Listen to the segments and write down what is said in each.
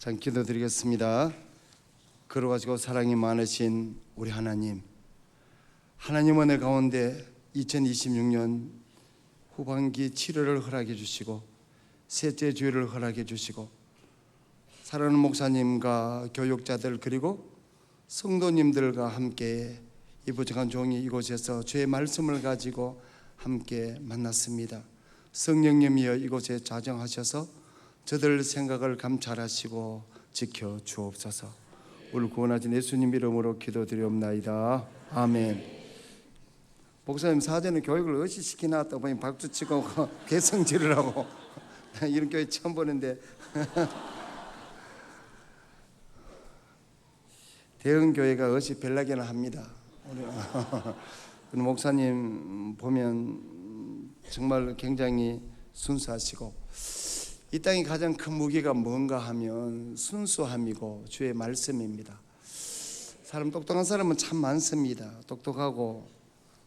참 기도드리겠습니다. 걸어가시고 사랑이 많으신 우리 하나님, 하나님 은혜 가운데 2026년 후반기 치료를 허락해 주시고 셋째 주일을 허락해 주시고 사랑하는 목사님과 교육자들 그리고 성도님들과 함께 이 부족한 종이 이곳에서 주의 말씀을 가지고 함께 만났습니다. 성령님이여 이곳에 자정하셔서 저들 생각을 감찰하시고 지켜 주옵소서. 우리 구원하신 예수님 이름으로 기도드리옵나이다. 아멘. 목사님 사전에 교육을 어찌 시키나왔다 보니 박수치고 개성질을 하고 이런 교회 처음 보는데 대형 교회가 어찌 별나게나 합니다. 우리 목사님 보면 정말 굉장히 순수하시고 이 땅의 가장 큰 무기가 뭔가 하면 순수함이고 주의 말씀입니다. 사람 똑똑한 사람은 참 많습니다. 똑똑하고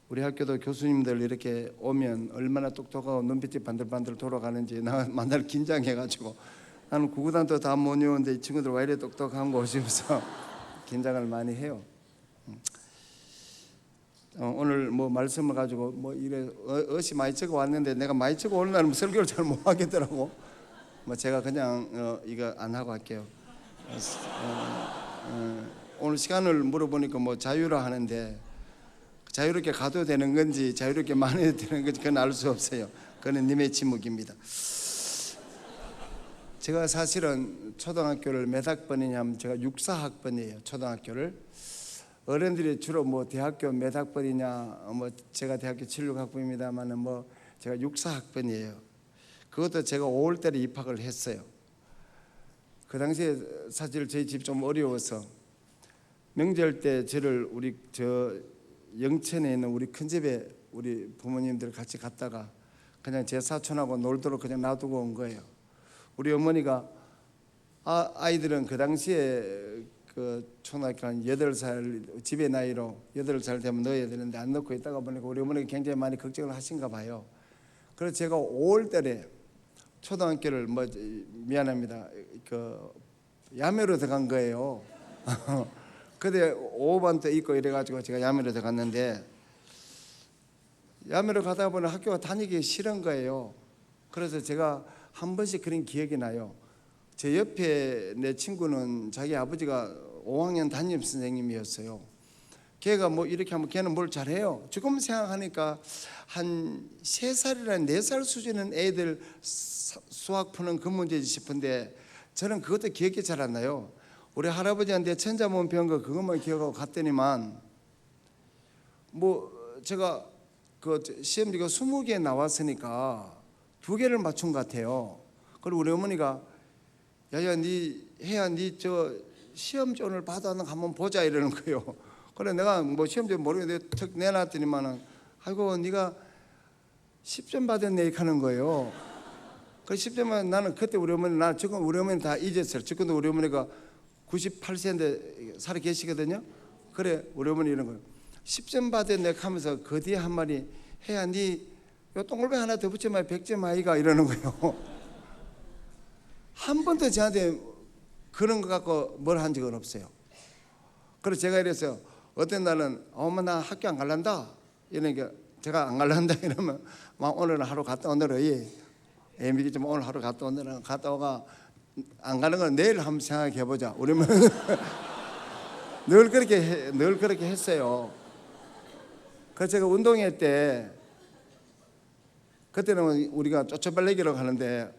우리 학교도 교수님들 이렇게 오면 얼마나 똑똑하고 눈빛이 반들반들 돌아가는지 나 만날 긴장해가지고 나는 구구단도 다 못 외우는데 이 친구들 왜 이래 똑똑한 거 오시면서 긴장을 많이 해요. 오늘 뭐 말씀을 가지고 뭐 이래 어시 많이 적어 왔는데 내가 많이 적어 오는 날은 설교를 잘 못 하겠더라고. 뭐 제가 그냥 이거 안 하고 할게요. 오늘 시간을 물어보니까 뭐 자유라 하는데 자유롭게 가도 되는 건지 자유롭게 말해도 되는 건지 그건 알 수 없어요. 그건 님의 지목입니다. 제가 사실은 초등학교를 몇 학번이냐면 제가 64학번이에요. 초등학교를 어른들이 주로 뭐 대학교 몇 학번이냐 뭐 제가 대학교 76학번입니다만은 뭐 제가 64학번이에요. 그것도 제가 5월 달에 입학을 했어요. 그 당시에 사실 저희 집 좀 어려워서 명절 때 저를 우리 영천에 있는 우리 큰 집에 우리 부모님들 같이 갔다가 그냥 제 사촌하고 놀도록 그냥 놔두고 온 거예요. 우리 어머니가 아이들은 그 당시에 그 초등학교 한 8살 집의 나이로 8살 되면 넣어야 되는데 안 넣고 있다가 보니까 우리 어머니가 굉장히 많이 걱정을 하신가 봐요. 그래서 제가 5월 달에 초등학교를 뭐 미안합니다. 그 야매로 들어간 거예요. 근데 5반 때 있고 이래가지고 제가 야매로 들어갔는데 야매로 가다 보니 학교가 다니기 싫은 거예요. 그래서 제가 한 번씩 그런 기억이 나요. 제 옆에 내 친구는 자기 아버지가 5학년 담임 선생님이었어요. 걔가 뭐 이렇게 하면 걔는 뭘 잘해요. 지금 생각하니까 한 3살이나 4살 수준은 애들 수학 푸는 그 문제지 싶은데 저는 그것도 기억이 잘 안 나요. 우리 할아버지한테 천자문 배운 거 그것만 기억하고 갔더니만 뭐 제가 그 시험지가 20개 나왔으니까 2개를 맞춘 것 같아요. 그리고 우리 어머니가 야야 니 해야 니 저 시험지 오늘 받아는 한번 보자 이러는 거예요. 그래 내가 뭐 시험지 모르겠는데 턱 내놨더니만은 아이고 네가 10점 받았네 하는 거예요. 그 10점은 나는 그때 우리 어머니 나 지금 우리 어머니 다 잊었어요. 지금도 우리 어머니가 98세인데 살아 계시거든요. 그래 우리 어머니 이런 거예요. 10점 받았네 하면서 그 뒤에 한 말이 해야 니 요 동글뱅이 하나 더 붙여봐야 100점 아이가 이러는 거예요. 한 번도 저한테 그런 거 갖고 뭘 한 적은 없어요. 그래서 제가 이랬어요. 어떤 날은 엄마 나 학교 안 갈란다 이러니까 제가 안 갈란다 이러면 막 오늘 하루 갔다 오늘은 애미기 좀 오늘 하루 갔다 오늘은 갔다 오가 안 가는 건 내일 한번 생각해 보자. 우리는 늘 그렇게 했어요. 그래서 제가 운동회 때 그때는 우리가 쫓아발레기라고 하는데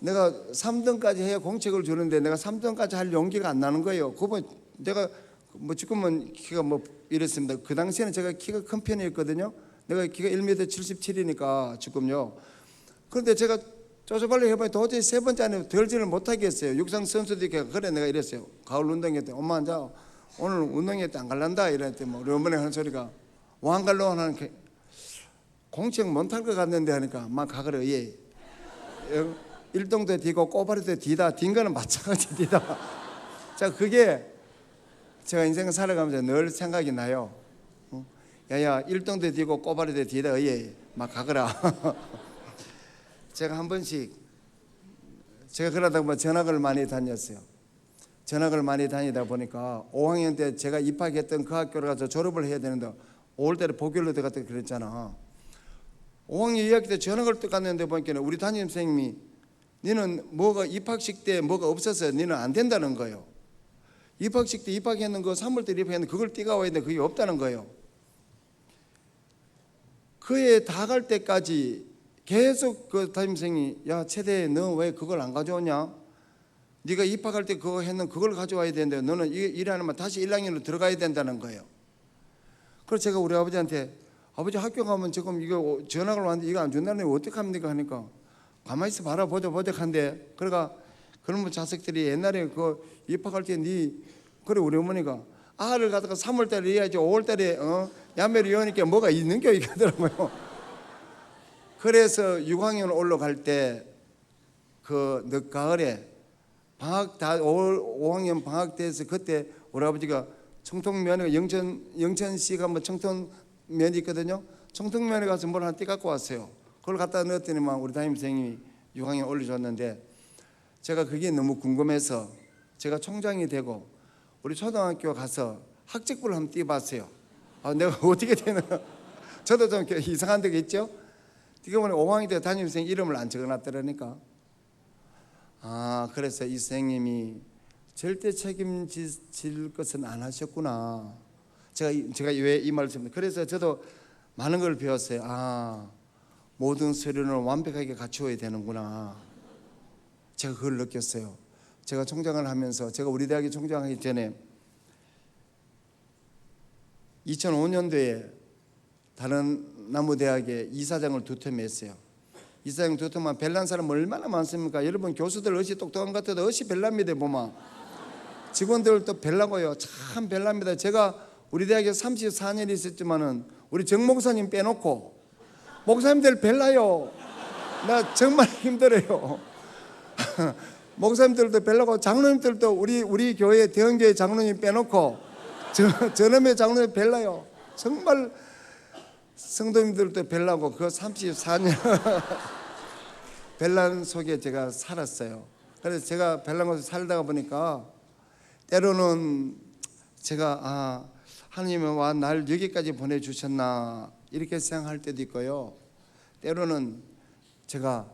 내가 3등까지 해야 공책을 주는데 내가 3등까지 할 용기가 안 나는 거예요. 그거 내가 뭐 지금은 키가 뭐 이랬습니다. 그 당시에는 제가 키가 큰 편이었거든요. 내가 키가 1m 77이니까 지금요. 그런데 제가 쫓아발레 해보니 도저히 3번째 안에 덜지를 못하겠어요. 육상 선수들이 그래 내가 이랬어요. 가을 운동회 때 엄마 자 오늘 운동회 때 안 갈란다 이랬더니 뭐 우리 어머니 하는 소리가 와 안 갈러 하는 공책 못 탈 것 같는데 하니까 막 가그래 예. 일동도 뒤고 꼬바리도 뒤다 딘 거는 마찬가지 뒤다. 자 그게 제가 인생을 살아가면서 늘 생각이 나요. 야야 일동도 뒤고 꼬바리도 뒤다 예. 막 가거라. 제가 한 번씩 제가 그러다 보면 전학을 많이 다녔어요. 전학을 많이 다니다 보니까 5학년 때 제가 입학했던 그 학교를 가서 졸업을 해야 되는데 5월 달에 복귀를 들어갔다 그랬잖아. 5학년 2학기 때 전학을 또 갔는데 보니까 우리 담임 선생님이 너는 뭐가 입학식 때 뭐가 없어서 너는 안 된다는 거예요. 입학식 때 입학했는 거 3월 때 입학했는데 그걸 띠가 와야 되는데 그게 없다는 거예요. 그해 다 갈 때까지 계속 그 담임 선생님이 야 최대 너 왜 그걸 안 가져오냐? 네가 입학할 때 그거 했는 그걸 가져와야 되는데 너는 일 안 하면 다시 1학년으로 들어가야 된다는 거예요. 그래서 제가 우리 아버지한테 아버지 학교 가면 지금 이거 전학을 왔는데 이거 안 준다는데 어떡합니까 하니까 가만히 있어 봐라 보자 한데 그러니까 그러면 자식들이 옛날에 그 입학할 때 네 그래 우리 어머니가 아를 갖다가 3월 달에 해야지 5월 달에 야매를 여니까 뭐가 있는 게 있더라고요. 그래서 6학년 올라갈 때 그 늦가을에 방학 다 5학년 방학 때에서 그때 우리 아버지가 청통면에 영천시가 뭐 청통면이 있거든요. 청통면에 가서 뭘 하나 띠갖고 왔어요. 그걸 갖다 넣었더니만 우리 담임 선생님이 6학년 올려줬는데 제가 그게 너무 궁금해서 제가 총장이 되고 우리 초등학교 가서 학칙부를 한번 띄봤어요. 내가 어떻게 되나 저도 좀 이상한 데가 있죠. 이게 보니 5학년 때 담임 선생님 이름을 안 적어놨더라니까. 그래서 이 선생님이 절대 책임질 것은 안 하셨구나. 제가 왜 이 말씀을 그래서 저도 많은 걸 배웠어요. 모든 서류는 완벽하게 갖추어야 되는구나. 제가 그걸 느꼈어요. 제가 총장을 하면서 제가 우리 대학에 총장하기 전에 2005년도에 다른 나무대학에 이사장을 2텀 했어요. 이사장 2텀만 벨란 사람 얼마나 많습니까? 여러분 교수들 어찌 똑똑한 것 같아도 어찌 벨랍니다 보면 직원들도 벨라고요. 참 벨랍니다. 제가 우리 대학에 34년 있었지만은 우리 정 목사님 빼놓고 목사님들 벨라요. 나 정말 힘들어요. 목사님들도 벨라고 장로님들도 우리 교회 대형교회 장로님 빼놓고 저놈의 장로님 벨라요. 정말 성도님들도 벨라고 그 34년 벨란 속에 제가 살았어요. 그래서 제가 벨란 곳에 살다가 보니까 때로는 제가 하나님은 와 날 여기까지 보내주셨나 이렇게 생각할 때도 있고요. 때로는 제가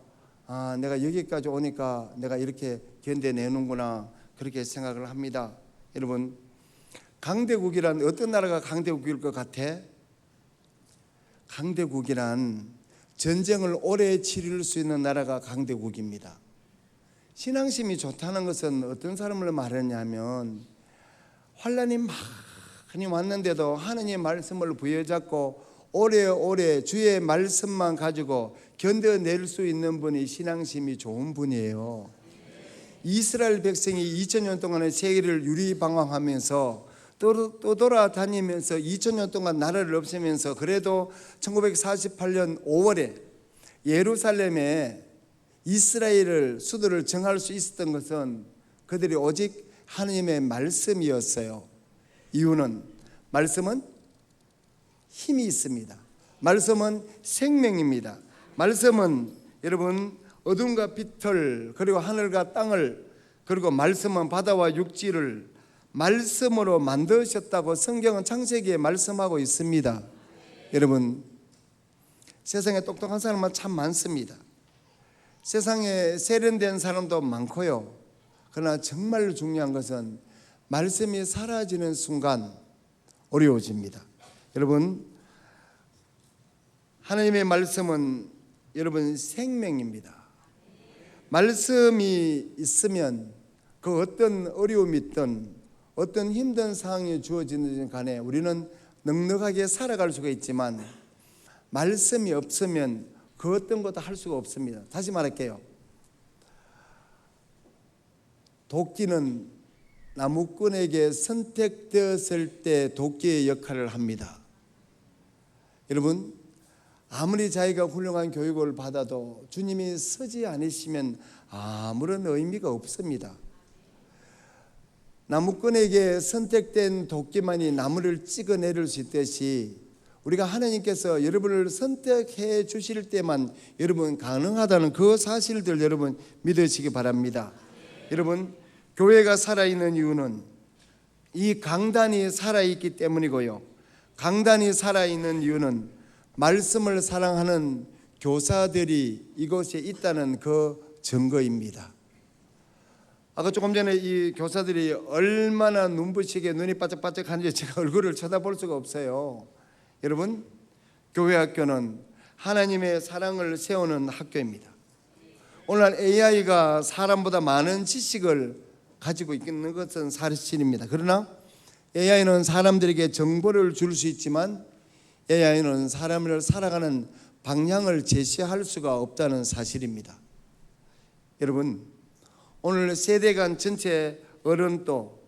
내가 여기까지 오니까 내가 이렇게 견뎌내는구나 그렇게 생각을 합니다. 여러분 강대국이란 어떤 나라가 강대국일 것 같아? 강대국이란 전쟁을 오래 치를 수 있는 나라가 강대국입니다. 신앙심이 좋다는 것은 어떤 사람을 말하냐면 환난이 많이 왔는데도 하나님의 말씀을 부여잡고 오래오래 주의 말씀만 가지고 견뎌낼 수 있는 분이 신앙심이 좋은 분이에요. 이스라엘 백성이 2000년 동안의 세계를 유리방황하면서 또 돌아다니면서 2000년 동안 나라를 없애면서 그래도 1948년 5월에 예루살렘에 이스라엘을 수도를 정할 수 있었던 것은 그들이 오직 하나님의 말씀이었어요. 이유는 말씀은 힘이 있습니다. 말씀은 생명입니다. 말씀은 여러분 어둠과 빛을 그리고 하늘과 땅을 그리고 말씀은 바다와 육지를 말씀으로 만드셨다고 성경은 창세기에 말씀하고 있습니다. 여러분 세상에 똑똑한 사람은 참 많습니다. 세상에 세련된 사람도 많고요. 그러나 정말 중요한 것은 말씀이 사라지는 순간 어려워집니다. 여러분 하나님의 말씀은 여러분 생명입니다. 말씀이 있으면 그 어떤 어려움이 있든 어떤 힘든 상황이 주어지는 간에 우리는 넉넉하게 살아갈 수가 있지만 말씀이 없으면 그 어떤 것도 할 수가 없습니다. 다시 말할게요. 도끼는 나무꾼에게 선택되었을 때 도끼의 역할을 합니다. 여러분 아무리 자기가 훌륭한 교육을 받아도 주님이 서지 않으시면 아무런 의미가 없습니다. 나무꾼에게 선택된 도끼만이 나무를 찍어내릴 수 있듯이 우리가 하나님께서 여러분을 선택해 주실 때만 여러분 가능하다는 그 사실들 여러분 믿으시기 바랍니다. 여러분 교회가 살아있는 이유는 이 강단이 살아있기 때문이고요. 강단이 살아있는 이유는 말씀을 사랑하는 교사들이 이곳에 있다는 그 증거입니다. 아까 조금 전에 이 교사들이 얼마나 눈부시게 눈이 반짝반짝하는지 제가 얼굴을 쳐다볼 수가 없어요. 여러분, 교회 학교는 하나님의 사랑을 세우는 학교입니다. 오늘날 AI가 사람보다 많은 지식을 가지고 있는 것은 사실입니다. 그러나 AI는 사람들에게 정보를 줄 수 있지만 AI는 사람을 살아가는 방향을 제시할 수가 없다는 사실입니다. 여러분, 오늘 세대 간 전체 어른도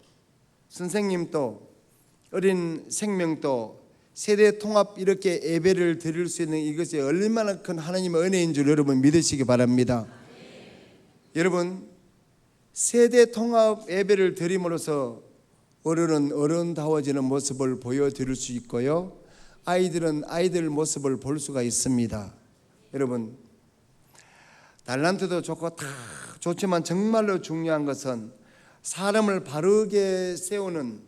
선생님도 어린 생명도 세대 통합 이렇게 예배를 드릴 수 있는 이것이 얼마나 큰 하나님의 은혜인 줄 여러분 믿으시기 바랍니다. 여러분, 세대 통합 예배를 드림으로써 어른은 어른다워지는 모습을 보여드릴 수 있고요, 아이들은 아이들 모습을 볼 수가 있습니다. 여러분, 달란트도 좋고 다 좋지만 정말로 중요한 것은 사람을 바르게 세우는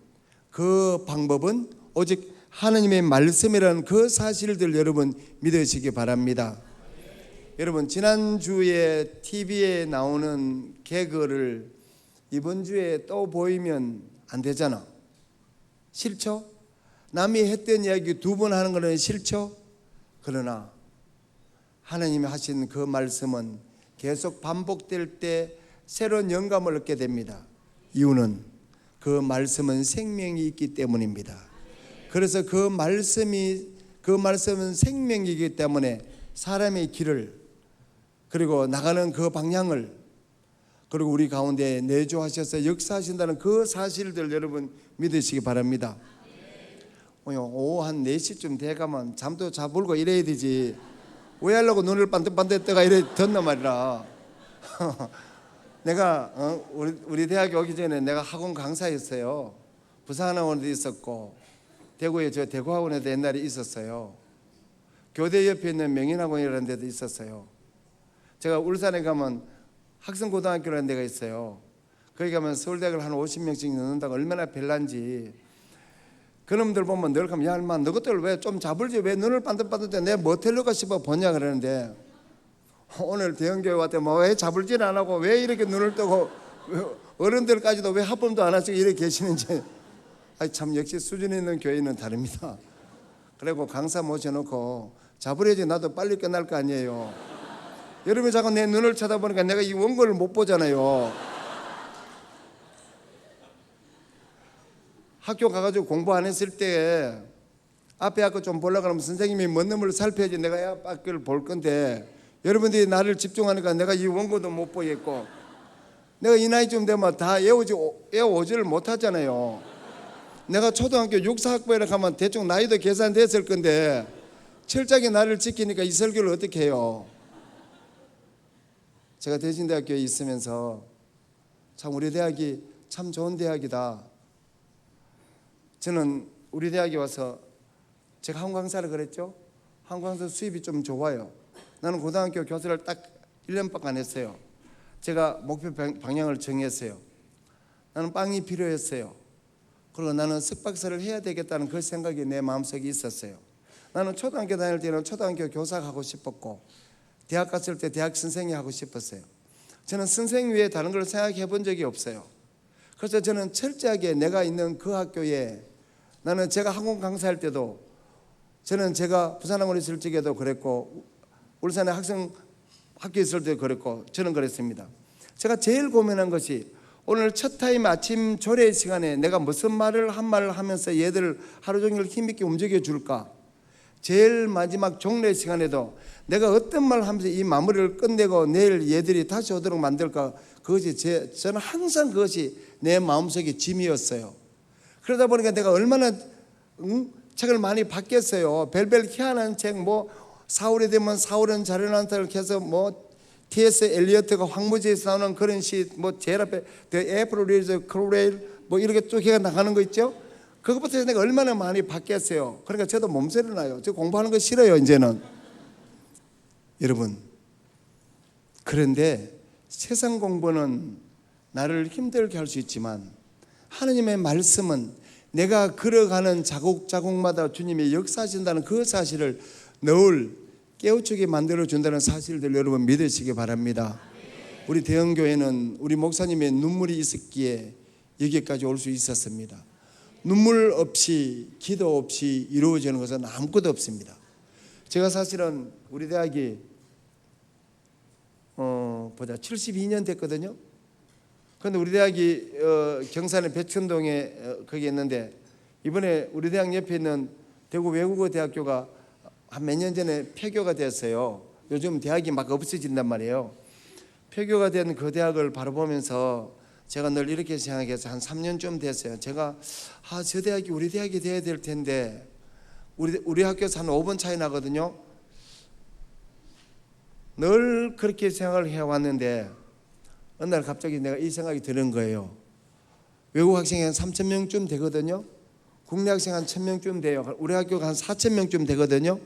그 방법은 오직 하나님의 말씀이라는 그 사실들 여러분 믿으시기 바랍니다. 여러분, 지난주에 TV에 나오는 개그를 이번 주에 또 보이면 안 되잖아. 싫죠? 남이 했던 이야기 두 번 하는 거는 싫죠? 그러나 하나님이 하신 그 말씀은 계속 반복될 때 새로운 영감을 얻게 됩니다. 이유는 그 말씀은 생명이 있기 때문입니다. 그래서 그 말씀은 생명이기 때문에 사람의 길을 그리고 나가는 그 방향을 그리고 우리 가운데 내주하셔서 역사하신다는 그 사실들 여러분 믿으시기 바랍니다. 오후 한 4시쯤 돼가면 잠도 자불고 이래야 되지. 왜 하려고 눈을 반듯반듯 떠가 이래 덧나 말이라. 내가 우리 대학에 오기 전에 내가 학원 강사였어요. 부산학원에도 있었고 대구에 저 대구학원에도 옛날에 있었어요. 교대 옆에 있는 명인학원이라는 데도 있었어요. 제가 울산에 가면 학생고등학교라는 데가 있어요. 거기 가면 서울대학을 한 50명씩 넣는다고 얼마나 별난지. 그놈들 보면 늘 가면 야 인마 너것들 왜 좀 잡을지 왜 눈을 반듯반듯해 내 모텔로가 싶어 보냐 그러는데 오늘 대형교회 왔더니 뭐 왜 잡을지는 안 하고 왜 이렇게 눈을 뜨고 어른들까지도 왜 합범도 안 하시고 이렇게 계시는지 참 역시 수준 있는 교회는 다릅니다. 그리고 강사 모셔놓고 잡으려지 나도 빨리 끝날 거 아니에요. 여러분이 자꾸 내 눈을 쳐다보니까 내가 이 원고를 못 보잖아요. 학교 가가지고 공부 안 했을 때 앞에 학교 좀 보려고 하면 선생님이 뭔 놈을 살펴야지 내가 학교를 볼 건데 여러분들이 나를 집중하니까 내가 이 원고도 못 보겠고 내가 이 나이쯤 되면 다 외워오지를 못하잖아요. 내가 초등학교 육사학부에 가면 대충 나이도 계산됐을 건데 철저하게 나를 지키니까 이 설교를 어떻게 해요? 제가 대신대학교에 있으면서 참 우리 대학이 참 좋은 대학이다. 저는 우리 대학에 와서 제가 학원 강사를 그랬죠. 학원 강사 수입이 좀 좋아요. 나는 고등학교 교수를 딱 1년밖에 안 했어요. 제가 목표 방향을 정했어요. 나는 빵이 필요했어요. 그리고 나는 석박사를 해야 되겠다는 그 생각이 내 마음속에 있었어요. 나는 초등학교 다닐 때는 초등학교 교사가 하고 싶었고 대학 갔을 때 대학 선생이 하고 싶었어요. 저는 선생 외에 다른 걸 생각해 본 적이 없어요. 그래서 저는 철저하게 내가 있는 그 학교에 나는 제가 학원 강사할 때도 저는 제가 부산학원에 있을 적에도 그랬고 울산에 학교 있을 때도 그랬고 저는 그랬습니다. 제가 제일 고민한 것이 오늘 첫 타임 아침 조례 시간에 내가 무슨 말을 한 말을 하면서 얘들을 하루 종일 힘있게 움직여 줄까. 제일 마지막 종례 시간에도 내가 어떤 말을 하면서 이 마무리를 끝내고 내일 얘들이 다시 오도록 만들까. 그것이 저는 항상 그것이 내 마음속의 짐이었어요. 그러다 보니까 내가 얼마나 책을 많이 받겠어요. 별별 희한한 책 뭐 사울이 되면 사울은 자료난타를 해서 뭐 T.S. 엘리어트가 황무지에서 나오는 그런 시 뭐 제일 앞에 The April is Cruel 뭐 이렇게 쭉 해가 나가는 거 있죠. 그것부터 내가 얼마나 많이 받겠어요. 그러니까 저도 몸살이 나요. 저 공부하는 거 싫어요 이제는. 여러분, 그런데 세상 공부는 나를 힘들게 할 수 있지만 하나님의 말씀은 내가 걸어가는 자국자국마다 주님이 역사하신다는 그 사실을 늘 깨우치게 만들어준다는 사실들 여러분 믿으시기 바랍니다. 우리 대형교회는 우리 목사님의 눈물이 있었기에 여기까지 올 수 있었습니다. 눈물 없이 기도 없이 이루어지는 것은 아무것도 없습니다. 제가 사실은 우리 대학이 72년 됐거든요. 그런데 우리 대학이 경산의 배천동에 거기 있는데 이번에 우리 대학 옆에 있는 대구 외국어대학교가 한 몇 년 전에 폐교가 됐어요. 요즘 대학이 막 없어진단 말이에요. 폐교가 된 그 대학을 바라보면서 제가 늘 이렇게 생각해서 한 3년쯤 됐어요. 제가 저 대학이 우리 대학이 돼야 될 텐데 우리 학교에서 한 5분 차이 나거든요. 늘 그렇게 생각을 해왔는데 어느 날 갑자기 내가 이 생각이 드는 거예요. 외국 학생이 한 3,000명쯤 되거든요. 국내 학생 한 1,000명쯤 돼요. 우리 학교가 한 4,000명쯤 되거든요.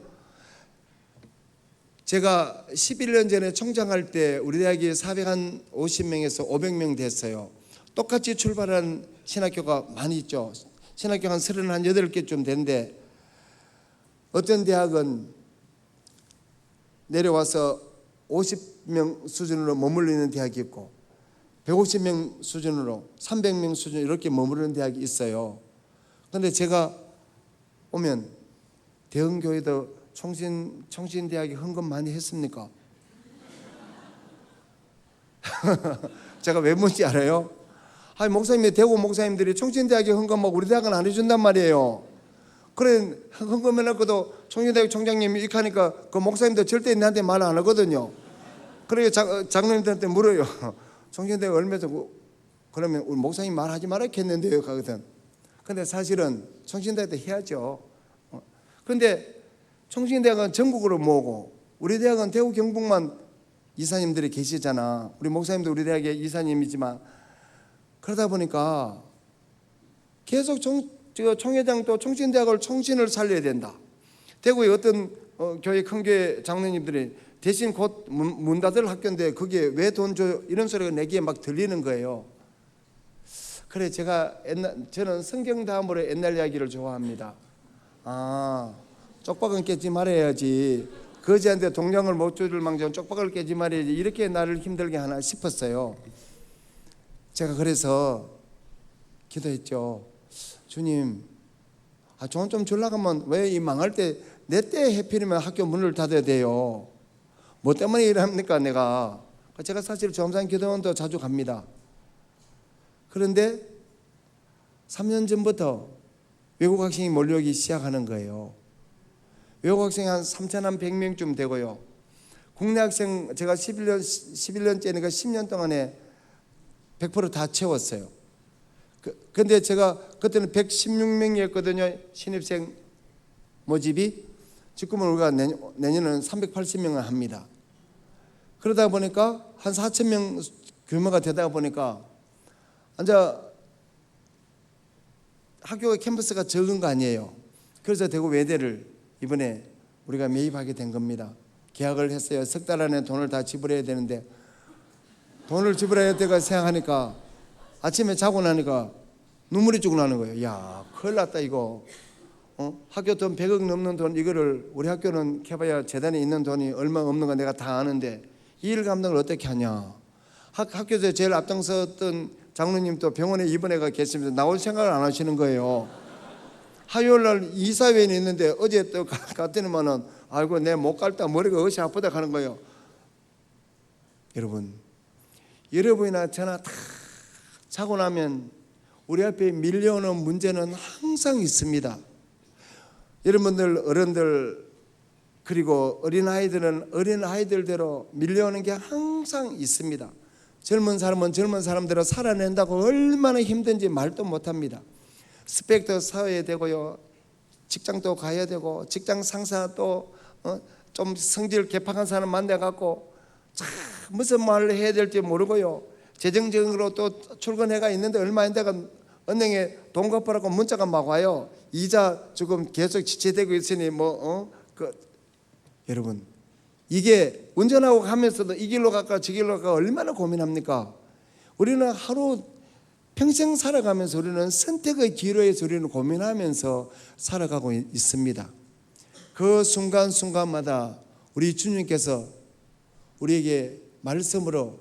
제가 11년 전에 청장할 때 우리 대학이 450명에서 500명 됐어요. 똑같이 출발한 신학교가 많이 있죠. 신학교 한 38개쯤 된데 어떤 대학은 내려와서 50명 수준으로 머물리는 대학이 있고 150명 수준으로 300명 수준 이렇게 머무르는 대학이 있어요. 그런데 제가 오면 대형교회도 청신대학이 헌금 많이 했습니까? 제가 왜 뭔지 알아요? 아니 목사님이 대구 목사님들이 청신대학에 헌금하고 우리 대학은 안 해준단 말이에요. 그래 헌금해놓고도 청신대학 총장님이 이렇게 하니까 그 목사님도 절대 나한테 말 안 하거든요. 그래 장로님들한테 물어요. 청신대학 얼마죠? 그러면 우리 목사님 말하지 말았겠는데요 하거든. 근데 사실은 청신대학도 해야죠. 그런데 청신대학은 전국으로 모으고 우리 대학은 대구 경북만 이사님들이 계시잖아. 우리 목사님도 우리 대학의 이사님이지만 그러다 보니까 계속 총회장 또 청신대학을 청신을 살려야 된다. 대구에 어떤 교회 큰 교회 장로님들이 대신 곧 문 닫을 학교인데 거기에 왜 돈 줘요? 이런 소리가 내기에 막 들리는 거예요. 그래 저는 성경 다음으로 옛날 이야기를 좋아합니다. 쪽박은 깨지 말아야지. 거지한테 동량을 못 줄을 망정 쪽박을 깨지 말아야지. 이렇게 나를 힘들게 하나 싶었어요. 제가 그래서 기도했죠. 주님, 돈 좀 주려고 하면 왜 이 망할 때 내 때 해필이면 학교 문을 닫아야 돼요? 뭐 때문에 이럽니까 내가? 제가 사실 점산 기도원도 자주 갑니다. 그런데 3년 전부터 외국 학생이 몰려오기 시작하는 거예요. 외국 학생이 한 3,100명쯤 되고요. 국내 학생 제가 11년째니까 10년 동안에 100% 다 채웠어요. 근데 제가 그때는 116명이었거든요. 신입생 모집이. 지금은 우리가 내년은 380명을 합니다. 그러다 보니까 한 4,000명 규모가 되다 보니까 이제 학교가 캠퍼스가 적은 거 아니에요. 그래서 대구 외대를 이번에 우리가 매입하게 된 겁니다. 계약을 했어요. 석 달 안에 돈을 다 지불해야 되는데 돈을 지불해야 될까 생각하니까 아침에 자고 나니까 눈물이 쭉 나는 거예요. 야, 큰일 났다 이거. 학교 돈 100억 넘는 돈 이거를 우리 학교는 캐봐야 재단에 있는 돈이 얼마 없는 거 내가 다 아는데 이 일 감당을 어떻게 하냐. 학교에서 제일 앞장섰던 장로님도 병원에 입원해가 계시면서 나올 생각을 안 하시는 거예요. 화요일 날 이사회에 있는데 어제 또 갔더니만은 아이고 내 못 갈다 머리가 어시 아프다 하는 거예요. 여러분이나 저나 다 자고 나면 우리 앞에 밀려오는 문제는 항상 있습니다. 여러분들 어른들 그리고 어린아이들은 어린아이들대로 밀려오는 게 항상 있습니다. 젊은 사람은 젊은 사람대로 살아낸다고 얼마나 힘든지 말도 못합니다. 스펙도 쌓아야 되고요. 직장도 가야 되고 직장 상사 또 좀 성질 개팍한 사람 만나갖고 참 무슨 말을 해야 될지 모르고요. 재정적으로 또 출근해가 있는데 얼마 안 돼가 은행에 돈 갚으라고 문자가 막 와요. 이자 지금 계속 지체되고 있으니 여러분 이게 운전하고 가면서도 이 길로 갈까 저 길로 갈까 얼마나 고민합니까? 우리는 하루 평생 살아가면서 우리는 선택의 기로에서 우리는 고민하면서 살아가고 있습니다. 그 순간순간마다 우리 주님께서 우리에게 말씀으로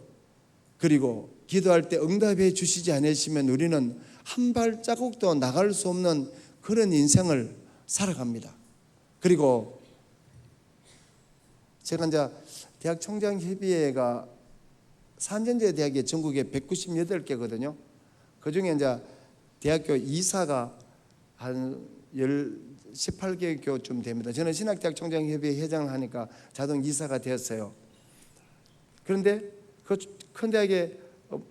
그리고 기도할 때 응답해 주시지 않으시면 우리는 한 발자국도 나갈 수 없는 그런 인생을 살아갑니다. 그리고 제가 이제 대학 총장협의회가 산전제 대학이 전국에 198개거든요. 그 중에 이제 대학교 이사가 한 18개교쯤 됩니다. 저는 신학대학 총장협의회 회장을 하니까 자동 이사가 되었어요. 그런데 그 큰 대학에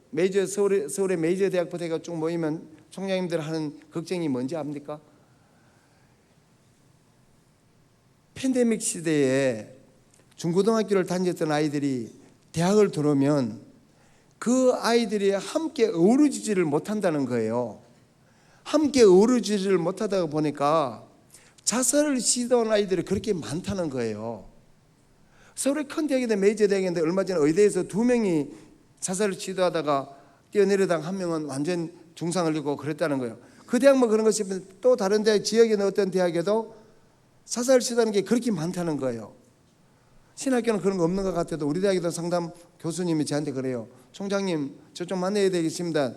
메이저 서울의 메이저 대학부터 쭉 모이면 총장님들 하는 걱정이 뭔지 압니까? 팬데믹 시대에 중고등학교를 다녔던 아이들이 대학을 들어오면 그 아이들이 함께 어우러지지를 못한다는 거예요. 함께 어우러지지를 못하다 보니까 자살을 시도한 아이들이 그렇게 많다는 거예요. 서울의 큰 대학인데 메이저 대학인데 얼마 전에 의대에서 2명이 자살을 시도하다가 뛰어내리다가 한 명은 완전 중상을 입고 그랬다는 거예요. 그 대학만 그런 것이 또 다른 대학 지역에 있는 어떤 대학에도 자살을 시도하는 게 그렇게 많다는 거예요. 신학교는 그런 거 없는 것 같아도 우리 대학에도 상담 교수님이 저한테 그래요. 총장님 저 좀 만나야 되겠습니다.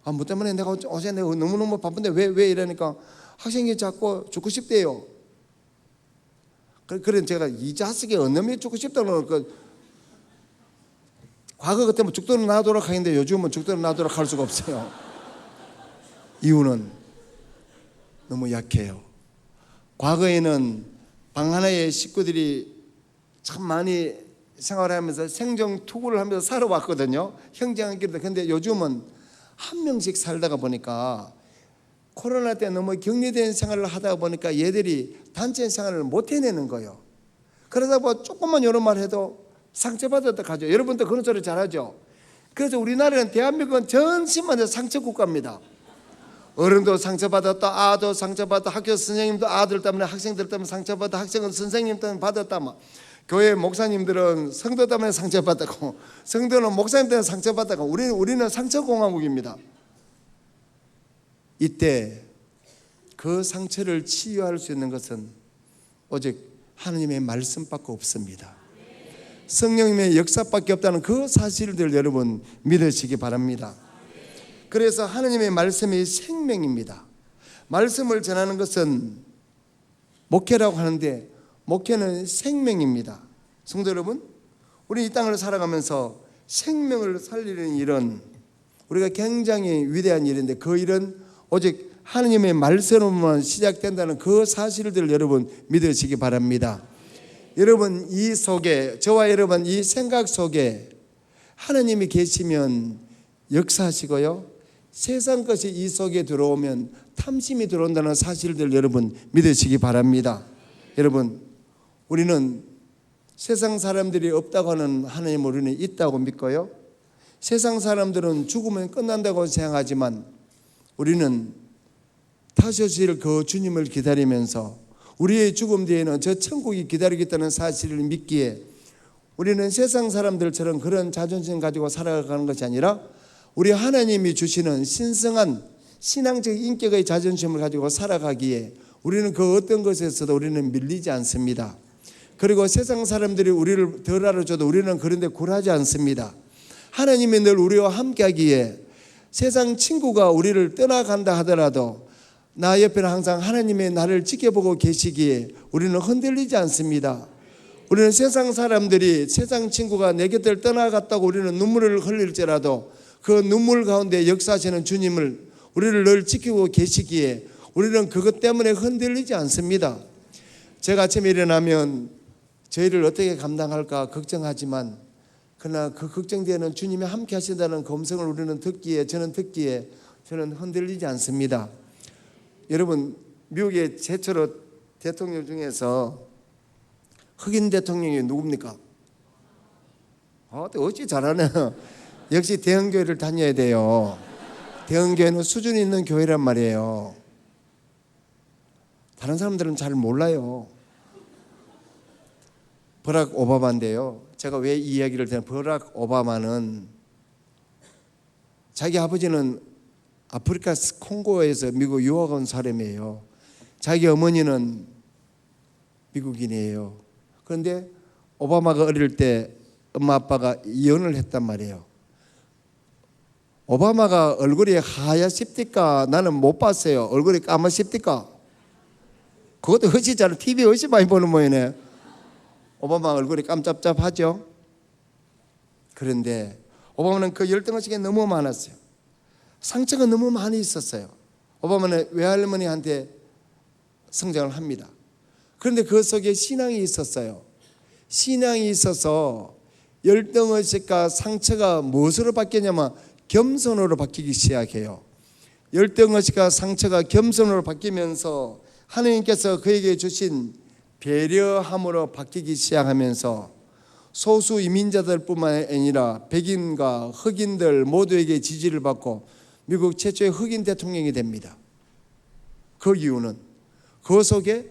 뭐 때문에 내가 어제 내가 너무너무 바쁜데 왜 이러니까 학생이 자꾸 죽고 싶대요. 그래 제가 이 자식이 어느 놈이 죽고 싶다는 그 과거 같으면 죽도록 놔두도록 하는데 요즘은 죽도록 놔두도록 할 수가 없어요. 이유는 너무 약해요. 과거에는 방 하나에 식구들이 참 많이 생활하면서 생존 투구를 하면서 살아왔거든요. 형제한끼리도. 근데 요즘은 한 명씩 살다가 보니까 코로나 때 너무 격리된 생활을 하다 보니까 얘들이 단체 생활을 못 해내는 거예요. 그러다 보니 조금만 이런 말 해도 상처받았다 하죠. 여러분도 그런 소리 잘하죠. 그래서 우리나라는 대한민국은 전심만 상처 국가입니다. 어른도 상처받았다, 아도 상처받았다, 학교 선생님도 아들 때문에 학생들 때문에 상처받았다, 학생은 선생님 때문에 받았다. 교회 목사님들은 성도 때문에 상처받았고 성도는 목사님 때문에 상처받았고 우리는 상처공화국입니다. 이때 그 상처를 치유할 수 있는 것은 오직 하나님의 말씀밖에 없습니다. 성령님의 역사밖에 없다는 그 사실들 여러분 믿으시기 바랍니다. 그래서 하나님의 말씀이 생명입니다. 말씀을 전하는 것은 목회라고 하는데 목회는 생명입니다. 성도 여러분, 우리 이 땅을 살아가면서 생명을 살리는 일은 우리가 굉장히 위대한 일인데 그 일은 오직 하나님의 말씀으로만 시작된다는 그 사실들을 여러분 믿으시기 바랍니다. 여러분 이 속에 저와 여러분 이 생각 속에 하나님이 계시면 역사하시고요, 세상 것이 이 속에 들어오면 탐심이 들어온다는 사실들 여러분 믿으시기 바랍니다. 여러분 우리는 세상 사람들이 없다고 하는 하나님 우리는 있다고 믿고요, 세상 사람들은 죽으면 끝난다고 생각하지만 우리는 다시 오실 그 주님을 기다리면서 우리의 죽음 뒤에는 저 천국이 기다리고 있다는 사실을 믿기에 우리는 세상 사람들처럼 그런 자존심 가지고 살아가는 것이 아니라 우리 하나님이 주시는 신성한 신앙적 인격의 자존심을 가지고 살아가기에 우리는 그 어떤 것에서도 우리는 밀리지 않습니다. 그리고 세상 사람들이 우리를 덜 알아줘도 우리는 그런데 굴하지 않습니다. 하나님이 늘 우리와 함께하기에 세상 친구가 우리를 떠나간다 하더라도 나 옆에는 항상 하나님의 나를 지켜보고 계시기에 우리는 흔들리지 않습니다. 우리는 세상 사람들이 세상 친구가 내 곁을 떠나갔다고 우리는 눈물을 흘릴지라도 그 눈물 가운데 역사하시는 주님을 우리를 늘 지키고 계시기에 우리는 그것 때문에 흔들리지 않습니다. 제가 아침에 일어나면 저희를 어떻게 감당할까 걱정하지만 그러나 그 걱정 뒤에는 주님이 함께 하신다는 검성을 우리는 듣기에 저는 흔들리지 않습니다. 여러분 미국의 최초로 대통령 중에서 흑인 대통령이 누굽니까? 어찌 잘하네. 역시 대형교회를 다녀야 돼요. 대형교회는 수준 있는 교회란 말이에요. 다른 사람들은 잘 몰라요. 버락 오바마인데요. 제가 왜 이 이야기를 드냐면 버락 오바마는 자기 아버지는 아프리카 콩고에서 미국 유학 온 사람이에요. 자기 어머니는 미국인이에요. 그런데 오바마가 어릴 때 엄마 아빠가 이혼을 했단 말이에요. 오바마가 얼굴이 하얗십니까? 나는 못 봤어요. 얼굴이 까마십니까? 그것도 어찌 잘 TV 어찌 많이 보는 모양이네. 오바마 얼굴이 깜짝잡하죠. 그런데 오바마는 그 열등의식이 너무 많았어요. 상처가 너무 많이 있었어요. 오바마는 외할머니한테 성장을 합니다. 그런데 그 속에 신앙이 있었어요. 신앙이 있어서 열등의식과 상처가 무엇으로 바뀌냐면 겸손으로 바뀌기 시작해요. 열등의식과 상처가 겸손으로 바뀌면서 하나님께서 그에게 주신 배려함으로 바뀌기 시작하면서 소수 이민자들뿐만 아니라 백인과 흑인들 모두에게 지지를 받고 미국 최초의 흑인 대통령이 됩니다. 그 이유는 그 속에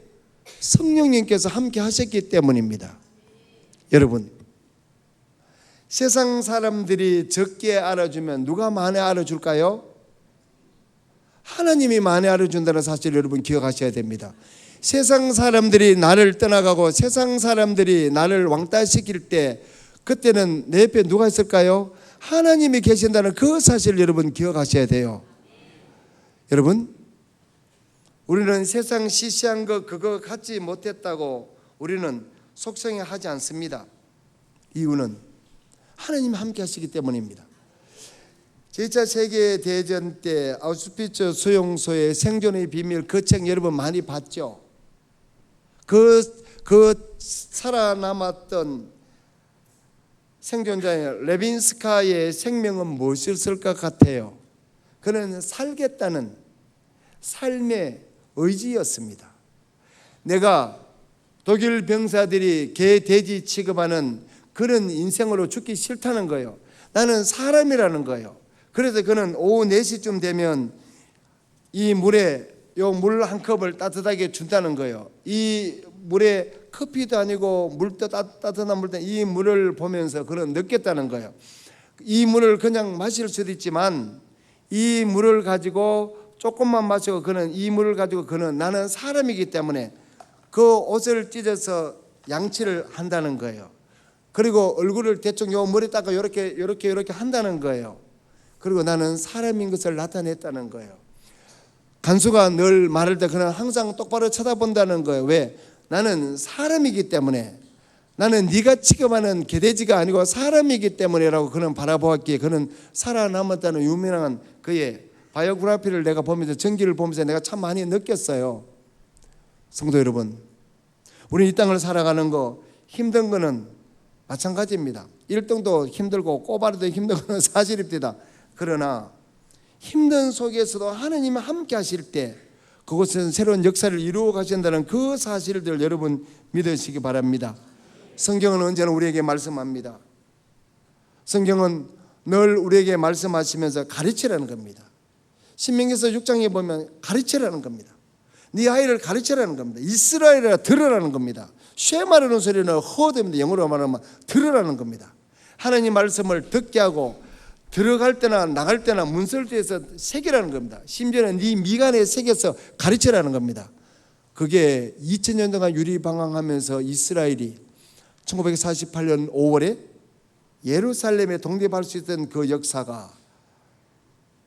성령님께서 함께 하셨기 때문입니다. 여러분, 세상 사람들이 적게 알아주면 누가 많이 알아줄까요? 하나님이 많이 알아준다는 사실 여러분 기억하셔야 됩니다. 세상 사람들이 나를 떠나가고 세상 사람들이 나를 왕따시킬 때 그때는 내 옆에 누가 있을까요? 하나님이 계신다는 그 사실을 여러분 기억하셔야 돼요. 여러분, 우리는 세상 시시한 거 그거 갖지 못했다고 우리는 속상해하지 않습니다. 이유는 하나님 함께 하시기 때문입니다. 제2차 세계대전 때 아우슈비츠 수용소의 생존의 비밀 그 책 여러분 많이 봤죠? 그 살아남았던 생존자의 레빈스카의 생명은 무엇이었을 것 같아요? 그는 살겠다는 삶의 의지였습니다. 내가 독일 병사들이 개, 돼지 취급하는 그런 인생으로 죽기 싫다는 거예요. 나는 사람이라는 거예요. 그래서 그는 오후 4시쯤 되면 이 물에 요 물 한 컵을 따뜻하게 준다는 거예요. 이 물에 커피도 아니고 물도 따뜻한 물도 이 물을 보면서 그는 느꼈다는 거예요. 이 물을 그냥 마실 수도 있지만 이 물을 가지고 조금만 마시고 그는 이 물을 가지고 그는 나는 사람이기 때문에 그 옷을 찢어서 양치를 한다는 거예요. 그리고 얼굴을 대충 요 머리다가 이렇게 한다는 거예요. 그리고 나는 사람인 것을 나타냈다는 거예요. 간수가 늘 말할 때 그는 항상 똑바로 쳐다본다는 거예요. 왜? 나는 사람이기 때문에, 나는 네가 취급하는 개돼지가 아니고 사람이기 때문에라고 그는 바라보았기에 그는 살아남았다는 유명한 그의 바이오그래피를 내가 보면서 전기를 보면서 내가 참 많이 느꼈어요. 성도 여러분, 우리 이 땅을 살아가는 거 힘든 거는 마찬가지입니다. 1등도 힘들고 꼬바리도 힘든 거는 사실입니다. 그러나 힘든 속에서도 하나님이 함께 하실 때 그곳은 새로운 역사를 이루어 가신다는 그 사실들 여러분 믿으시기 바랍니다. 성경은 언제나 우리에게 말씀합니다. 성경은 늘 우리에게 말씀하시면서 가르치라는 겁니다. 신명기서 6장에 보면 가르치라는 겁니다. 네 아이를 가르치라는 겁니다. 이스라엘이라 들으라는 겁니다. 쉐마르는 소리는 허됩니다. 영어로 말하면 들으라는 겁니다. 하나님 말씀을 듣게 하고 들어갈 때나 나갈 때나 문설주에서 새기라는 겁니다. 심지어는 네 미간에 새겨서 가르치라는 겁니다. 그게 2000년 동안 유리방황하면서 이스라엘이 1948년 5월에 예루살렘에 독립할 수 있던 그 역사가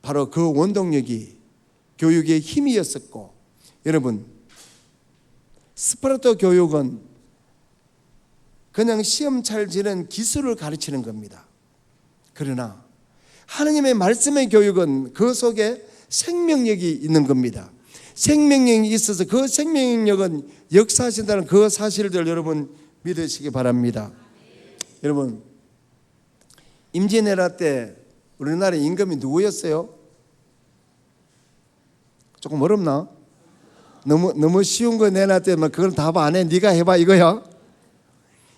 바로 그 원동력이 교육의 힘이었었고, 여러분 스파르타 교육은 그냥 시험 잘 지는 기술을 가르치는 겁니다. 그러나 하나님의 말씀의 교육은 그 속에 생명력이 있는 겁니다. 생명력이 있어서 그 생명력은 역사하신다는 그 사실들 여러분 믿으시기 바랍니다. 여러분, 임진왜란 때 우리나라 임금이 누구였어요? 조금 어렵나? 너무 쉬운 거 내놨더니 그걸 답 안 해. 네가 해봐 이거야.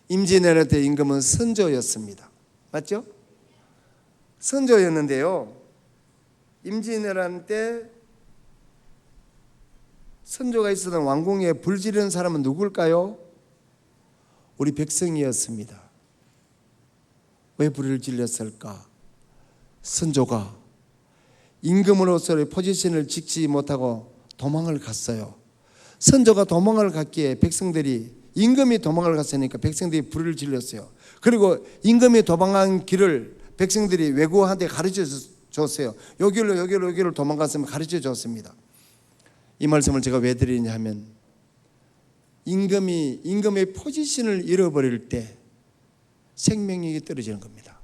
임진왜란 때 임금은 선조였습니다. 맞죠? 선조였는데요, 임진왜란 때 선조가 있었던 왕궁에 불 지르는 사람은 누굴까요? 우리 백성이었습니다. 왜 불을 질렀을까? 선조가 임금으로서의 포지션을 지키지 못하고 도망을 갔어요. 선조가 도망을 갔기에 백성들이, 임금이 도망을 갔으니까 백성들이 불을 질렀어요. 그리고 임금이 도망한 길을 백성들이 외국한테 가르쳐 줬어요. 요 길로 도망갔으면 가르쳐 줬습니다. 이 말씀을 제가 왜 드리냐 하면, 임금의 포지션을 잃어버릴 때 생명력이 떨어지는 겁니다.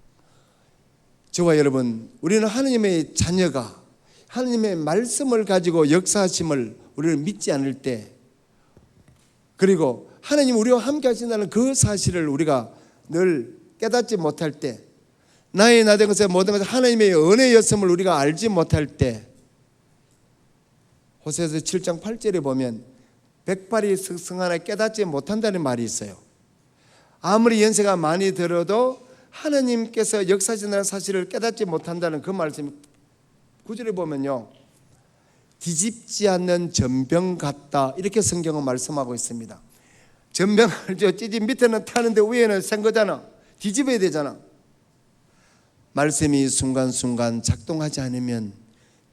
저와 여러분, 우리는 하나님의 자녀가 하나님의 말씀을 가지고 역사하심을 우리는 믿지 않을 때, 그리고 하나님 우리와 함께 하신다는 그 사실을 우리가 늘 깨닫지 못할 때, 나의 나된 것에 모든 것을 하나님의 은혜였음을 우리가 알지 못할 때, 호세아서 7장 8절에 보면 백발이 석성하나 깨닫지 못한다는 말이 있어요. 아무리 연세가 많이 들어도 하나님께서 역사하신다는 사실을 깨닫지 못한다는 그 말씀 9절에 보면요, 뒤집지 않는 전병 같다, 이렇게 성경은 말씀하고 있습니다. 전병 알죠? 찌집 밑에는 타는데 위에는 센 거잖아. 뒤집어야 되잖아. 말씀이 순간순간 작동하지 않으면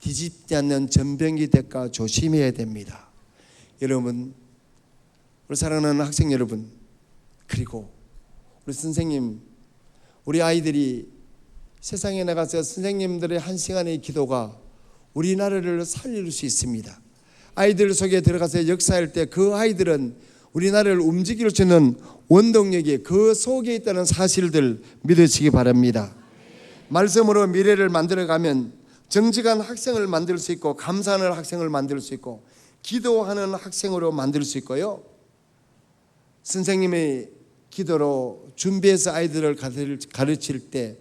뒤집지 않는 전병이 될까 조심해야 됩니다. 여러분, 우리 사랑하는 학생 여러분, 그리고 우리 선생님, 우리 아이들이 세상에 나가서 선생님들의 한 시간의 기도가 우리나라를 살릴 수 있습니다. 아이들 속에 들어가서 역사할 때 그 아이들은 우리나라를 움직일 수 있는 원동력이 그 속에 있다는 사실들 믿으시기 바랍니다. 말씀으로 미래를 만들어가면 정직한 학생을 만들 수 있고, 감사하는 학생을 만들 수 있고, 기도하는 학생으로 만들 수 있고요, 선생님의 기도로 준비해서 아이들을 가르칠 때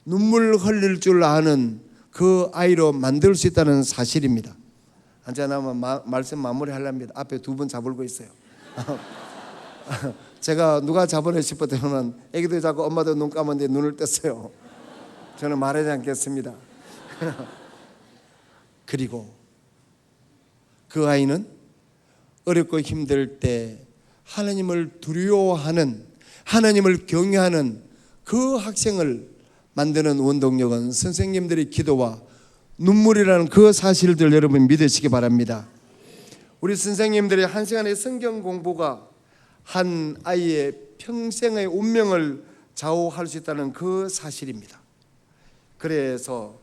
눈물 흘릴 줄 아는 그 아이로 만들 수 있다는 사실입니다. 한잔하면 말씀 마무리하렵니다. 앞에 두 분 잡을고 있어요. 제가 누가 잡으려 싶었더니 애기도 자고 엄마도 눈 감았는데 눈을 떴어요. 저는 말하지 않겠습니다. 그리고 그 아이는 어렵고 힘들 때 하나님을 두려워하는, 하나님을 경외하는 그 학생을 만드는 원동력은 선생님들의 기도와 눈물이라는 그 사실들 여러분 믿으시기 바랍니다. 우리 선생님들의 한 시간의 성경 공부가 한 아이의 평생의 운명을 좌우할 수 있다는 그 사실입니다. 그래서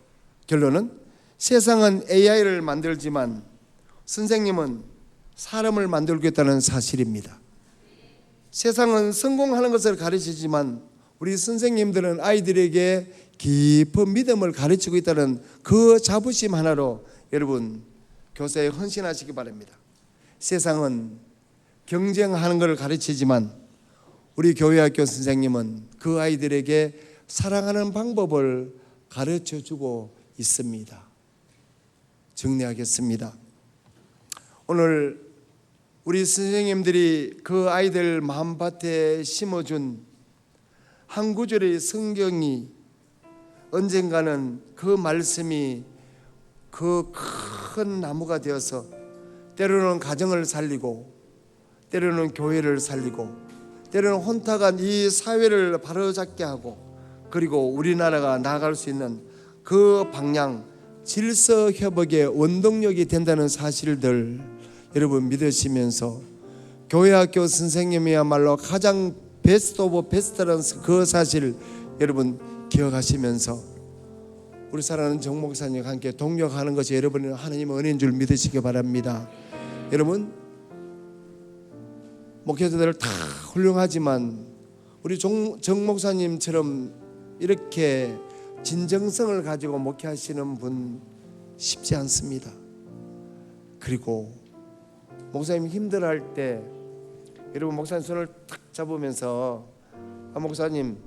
결론은 세상은 AI를 만들지만 선생님은 사람을 만들고 있다는 사실입니다. 세상은 성공하는 것을 가르치지만 우리 선생님들은 아이들에게 깊은 믿음을 가르치고 있다는 그 자부심 하나로 여러분 교사에 헌신하시기 바랍니다. 세상은 경쟁하는 것을 가르치지만 우리 교회학교 선생님은 그 아이들에게 사랑하는 방법을 가르쳐주고 있습니다. 정리하겠습니다. 오늘 우리 선생님들이 그 아이들 마음밭에 심어준 한 구절의 성경이 언젠가는 그 말씀이 그 큰 나무가 되어서 때로는 가정을 살리고, 때로는 교회를 살리고, 때로는 혼탁한 이 사회를 바로잡게 하고, 그리고 우리나라가 나아갈 수 있는 그 방향, 질서 회복의 원동력이 된다는 사실들 여러분 믿으시면서 교회학교 선생님이야말로 가장 베스트 오브 베스트라는 그 사실 여러분 기억하시면서 우리 사랑하는 정 목사님과 함께 동력하는 것이 여러분은 하나님의 은혜인 줄 믿으시기 바랍니다. 여러분 목회자들 다 훌륭하지만 우리 정 목사님처럼 이렇게 진정성을 가지고 목회하시는 분 쉽지 않습니다. 그리고 목사님 힘들어할 때 여러분 목사님 손을 탁 잡으면서 목사님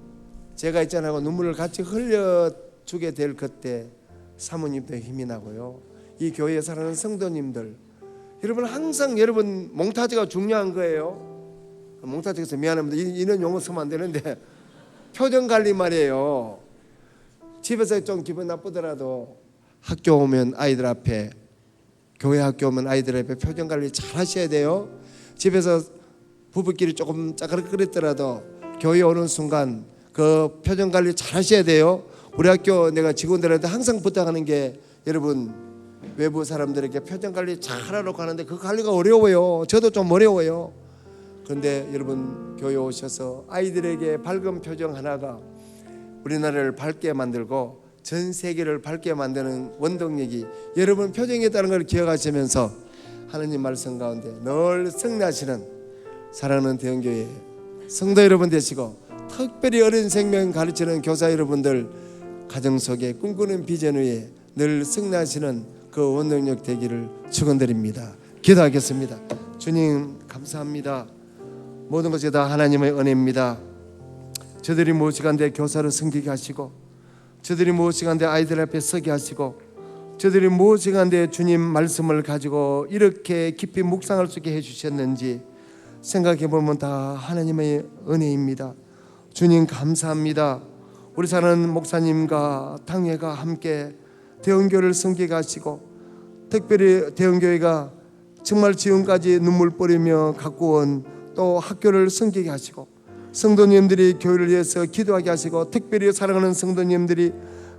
제가 있잖아요 눈물을 같이 흘려주게 될 그때 사모님도 힘이 나고요, 이 교회에 살아가는 성도님들 여러분 항상 여러분 몽타주가 중요한 거예요. 몽타주에서 미안합니다. 이런 용어 쓰면 안 되는데 표정 관리 말이에요. 집에서 좀 기분 나쁘더라도 학교 오면 아이들 앞에, 교회 학교 오면 아이들 앞에 표정 관리 잘 하셔야 돼요. 집에서 부부끼리 조금 짜그락거렸더라도 교회 오는 순간 그 표정 관리 잘 하셔야 돼요. 우리 학교 내가 직원들한테 항상 부탁하는 게 여러분 외부 사람들에게 표정 관리 잘하러 가는데 그 관리가 어려워요. 저도 좀 어려워요. 그런데 여러분 교회 오셔서 아이들에게 밝은 표정 하나가 우리나라를 밝게 만들고 전 세계를 밝게 만드는 원동력이 여러분 표정에 있다는 걸 기억하시면서 하느님 말씀 가운데 늘 승리하시는 사랑하는 대형교회 성도 여러분 되시고, 특별히 어린 생명 가르치는 교사 여러분들 가정 속에 꿈꾸는 비전 위에 늘 승리하시는 그 원동력 되기를 축원드립니다. 기도하겠습니다. 주님 감사합니다. 모든 것이 다 하나님의 은혜입니다. 저들이 무엇이간데 교사로 섬기게 하시고, 저들이 무엇이간데 아이들 앞에 서게 하시고, 저들이 무엇이간데 주님 말씀을 가지고 이렇게 깊이 묵상할 수 있게 해주셨는지 생각해보면 다 하나님의 은혜입니다. 주님 감사합니다. 우리 사랑하는 목사님과 당회가 함께 대형교회를 섬기게 하시고, 특별히 대형교회가 정말 지금까지 눈물 뿌리며 갖고 온 또 학교를 섬기게 하시고, 성도님들이 교회를 위해서 기도하게 하시고, 특별히 사랑하는 성도님들이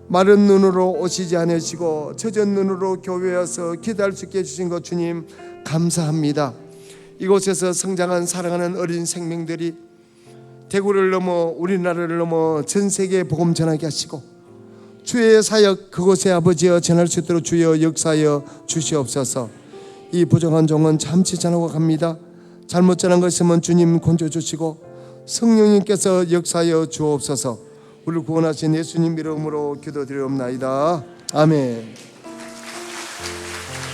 마른 눈으로 오시지 않으시고 젖은 눈으로 교회에 와서 기도할 수 있게 해주신 것 주님 감사합니다. 이곳에서 성장한 사랑하는 어린 생명들이 대구를 넘어 우리나라를 넘어 전 세계에 복음 전하게 하시고, 주의 사역 그곳에 아버지여 전할 수 있도록 주여 역사하여 주시옵소서. 이 부정한 종은 잠시 전하고 갑니다. 잘못 전한 것 있으면 주님 건져 주시고 성령님께서 역사하여 주옵소서. 우리를 구원하신 예수님 이름으로 기도드리옵나이다. 아멘.